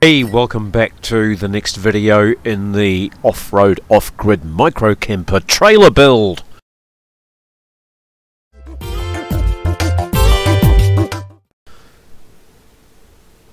Hey, welcome back to the next video in the off-road, off-grid micro camper trailer build.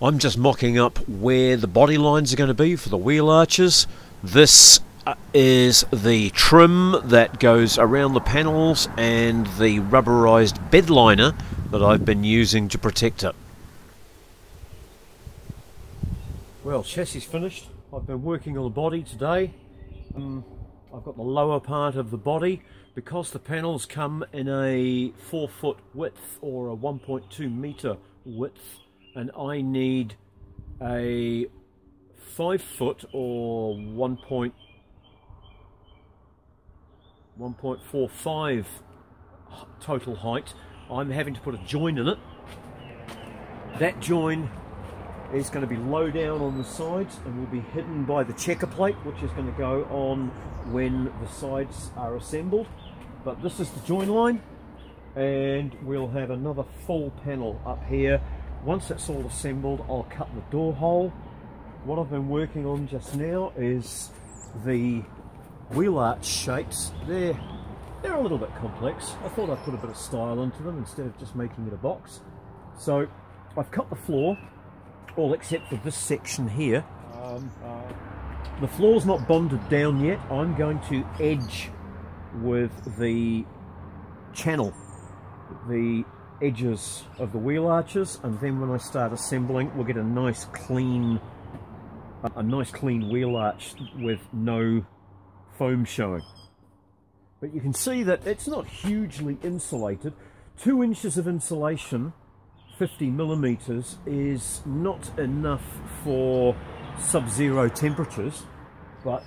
I'm just mocking up where the body lines are going to be for the wheel arches. This is the trim that goes around the panels and the rubberized bed liner that I've been using to protect it. Well, chassis finished. I've been working on the body today. I've got the lower part of the body. Because the panels come in a 4-foot width or a 1.2 meter width, and I need a 5-foot or 1.45 total height, I'm having to put a join in it. That join is going to be low down on the sides and will be hidden by the checker plate, which is going to go on when the sides are assembled. But this is the join line, and we'll have another full panel up here. Once it's all assembled, I'll cut the door hole. What I've been working on just now is the wheel arch shapes. They're a little bit complex. I thought I'd put a bit of style into them instead of just making it a box. So I've cut the floor, all except for this section here. The floor's not bonded down yet. I'm going to edge with the channel the edges of the wheel arches, and then when I start assembling, we'll get a nice clean wheel arch with no foam showing. But you can see that it's not hugely insulated. 2 inches of insulation, 50 millimeters, is not enough for sub-zero temperatures. But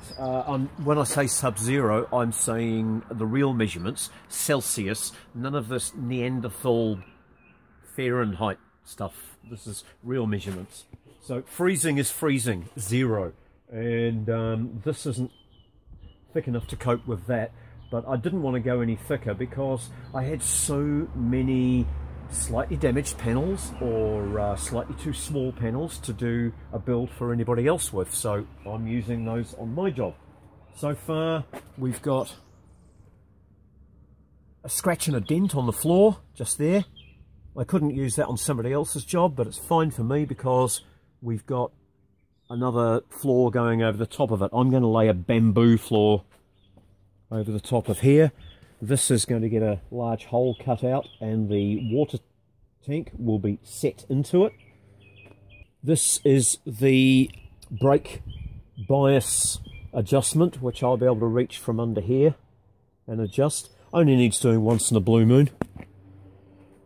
when I say sub-zero, I'm saying the real measurements, Celsius, none of this Neanderthal Fahrenheit stuff. This is real measurements. So freezing is freezing, 0. And this isn't thick enough to cope with that. But I didn't want to go any thicker because I had so many slightly damaged panels or slightly too small panels to do a build for anybody else with, so I'm using those on my job. So far we've got a scratch and a dent on the floor just there. I couldn't use that on somebody else's job, but it's fine for me because we've got another floor going over the top of it. I'm going to lay a bamboo floor over the top of here. This is going to get a large hole cut out and the water tank will be set into it. This is the brake bias adjustment, which I'll be able to reach from under here and adjust. Only needs doing once in a blue moon.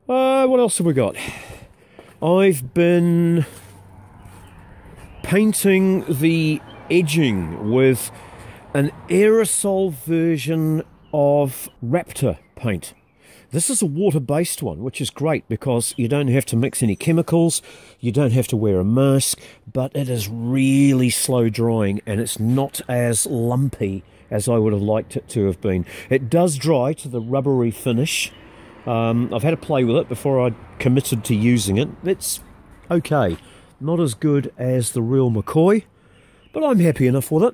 What else have we got? I've been painting the edging with an aerosol version of Raptor paint. This is a water-based one, which is great because you don't have to mix any chemicals, you don't have to wear a mask, but it is really slow drying and it's not as lumpy as I would have liked it to have been. It does dry to the rubbery finish. I've had a play with it before I committed to using it. It's okay. Not as good as the real McCoy, but I'm happy enough with it.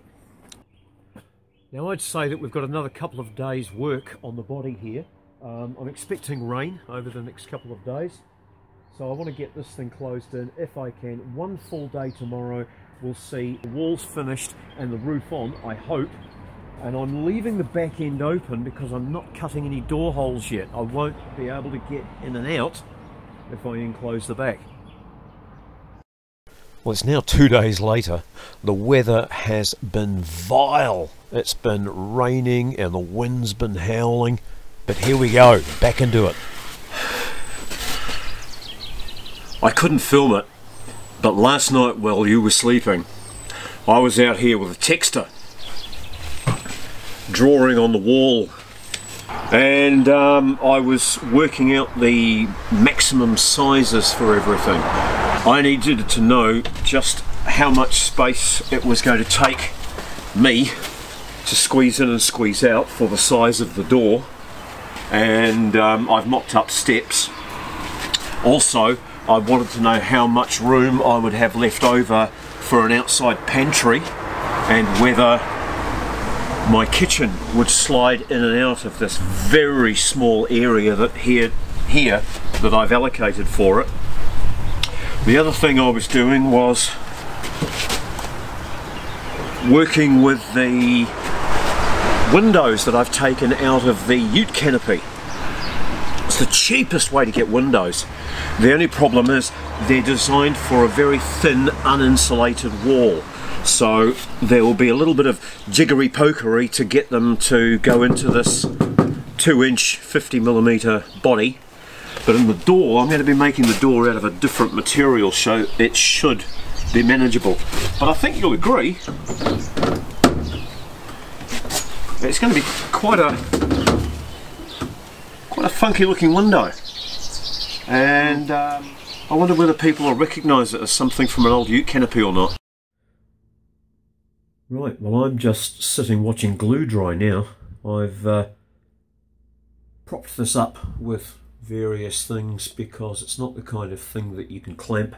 Now I'd say that we've got another couple of days work on the body here. I'm expecting rain over the next couple of days, so I want to get this thing closed in if I can. One full day tomorrow we'll see the walls finished and the roof on, I hope, and I'm leaving the back end open because I'm not cutting any door holes yet. I won't be able to get in and out if I enclose the back. Well, it's now 2 days later. The weather has been vile. It's been raining and the wind's been howling. But here we go, back into it. I couldn't film it, but last night while you were sleeping, I was out here with a texter, drawing on the wall. And I was working out the maximum sizes for everything. I needed to know just how much space it was going to take me to squeeze in and squeeze out for the size of the door. And I've mocked up steps. Also, I wanted to know how much room I would have left over for an outside pantry and whether my kitchen would slide in and out of this very small area that here that I've allocated for it. The other thing I was doing was working with the windows that I've taken out of the ute canopy. It's the cheapest way to get windows. The only problem is they're designed for a very thin, uninsulated wall. So there will be a little bit of jiggery pokery to get them to go into this 2-inch 50mm body. But in the door, I'm going to be making the door out of a different material, so it should be manageable. But I think you'll agree it's going to be quite a funky looking window. And I wonder whether people will recognise it as something from an old ute canopy or not. Right, well, I'm just sitting watching glue dry now. I've propped this up with various things because it's not the kind of thing that you can clamp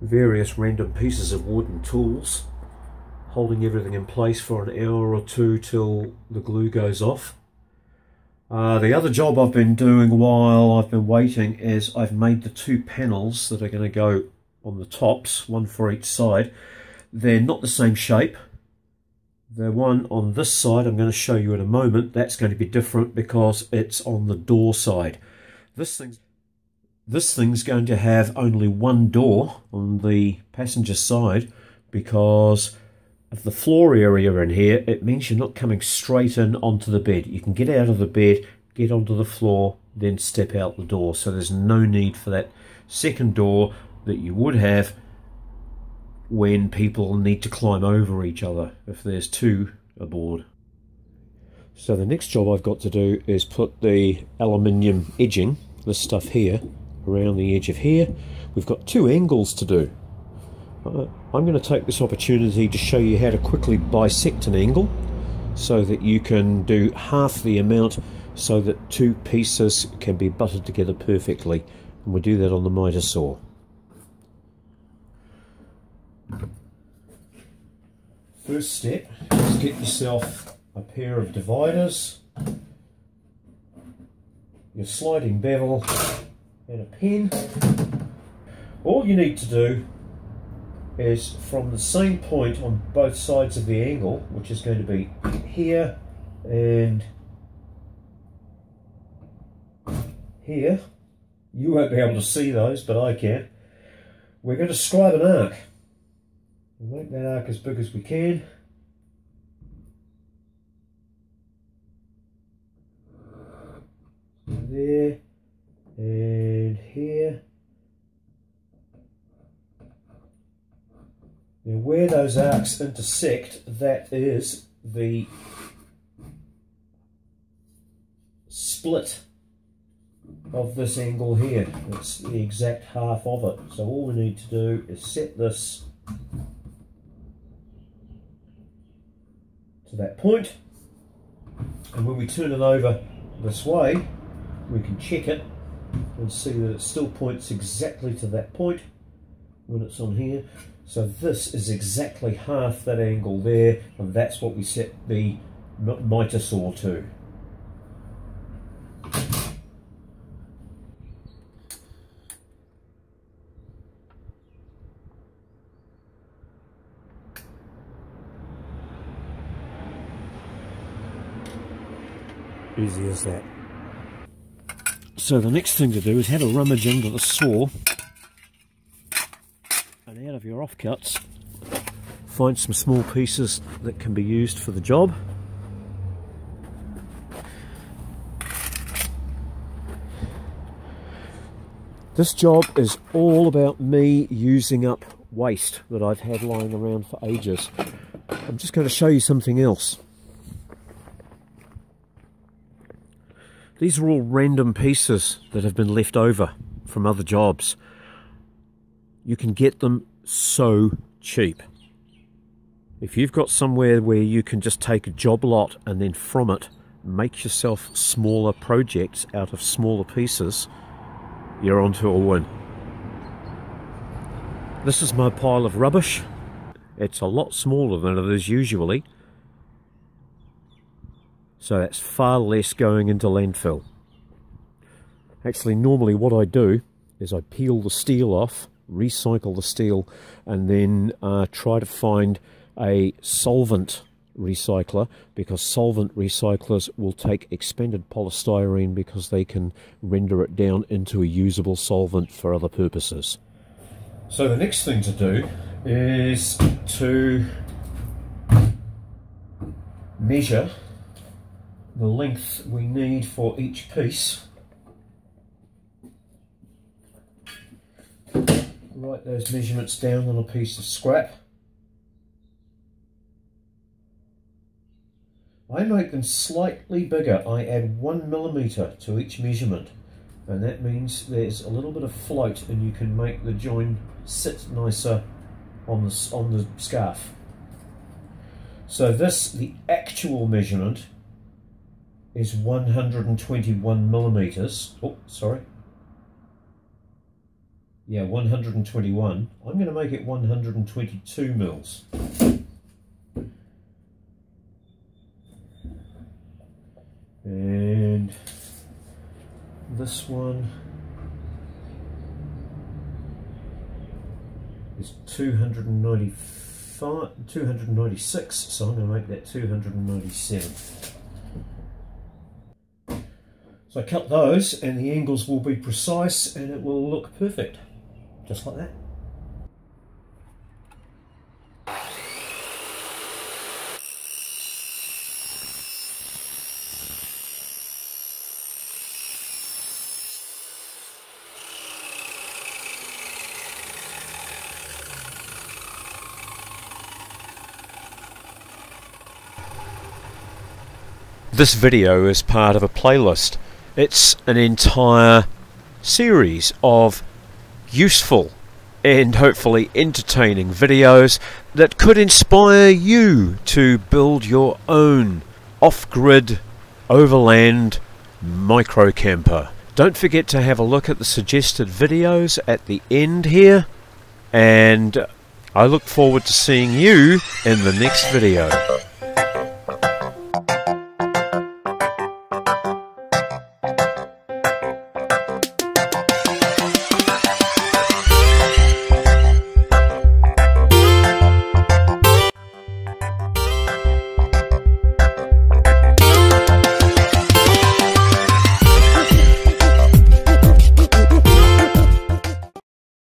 various random pieces of wood and tools, holding everything in place for an hour or two till the glue goes off. The other job I've been doing while I've been waiting is I've made the 2 panels that are going to go on the tops, one for each side. They're not the same shape. The one on this side I'm going to show you in a moment, that's going to be different because it's on the door side. This thing's going to have only one door on the passenger side because of the floor area in here. It means you're not coming straight in onto the bed. You can get out of the bed, get onto the floor, then step out the door. So there's no need for that second door that you would have when people need to climb over each other if there's 2 aboard. So the next job I've got to do is put the aluminium edging, this stuff here, around the edge of here. We've got 2 angles to do. I'm going to take this opportunity to show you how to quickly bisect an angle so that you can do half the amount so that 2 pieces can be butted together perfectly, and we'll do that on the miter saw. First step is get yourself a pair of dividers, your sliding bevel and a pen. All you need to do is from the same point on both sides of the angle, which is going to be here and here. You won't be able to see those, but I can. We're going to scribe an arc. We'll make that arc as big as we can. There and here. Now where those arcs intersect, that is the split of this angle here. It's the exact half of it. So all we need to do is set this to that point, and when we turn it over this way we can check it and see that it still points exactly to that point when it's on here. So this is exactly half that angle there, and that's what we set the miter saw to. Easy as that. So the next thing to do is have a rummage under the saw and out of your offcuts find some small pieces that can be used for the job. This job is all about me using up waste that I've had lying around for ages. I'm just going to show you something else. These are all random pieces that have been left over from other jobs. You can get them so cheap. If you've got somewhere where you can just take a job lot and then from it make yourself smaller projects out of smaller pieces, you're onto a win. This is my pile of rubbish. It's a lot smaller than it is usually, so that's far less going into landfill. Actually, normally what I do is I peel the steel off, recycle the steel, and then try to find a solvent recycler, because solvent recyclers will take expended polystyrene because they can render it down into a usable solvent for other purposes. So the next thing to do is to measure the length we need for each piece. Write those measurements down on a piece of scrap. I make them slightly bigger. I add 1 millimetre to each measurement, and that means there's a little bit of float and you can make the join sit nicer on the scarf. So the actual measurement is 121 millimetres. Oh, sorry. Yeah, 121. I'm going to make it 122 mils. And this one is 296, so I'm going to make that 297. So I cut those and the angles will be precise and it will look perfect, just like that. This video is part of a playlist. It's an entire series of useful and hopefully entertaining videos that could inspire you to build your own off-grid overland micro camper. Don't forget to have a look at the suggested videos at the end here, and I look forward to seeing you in the next video.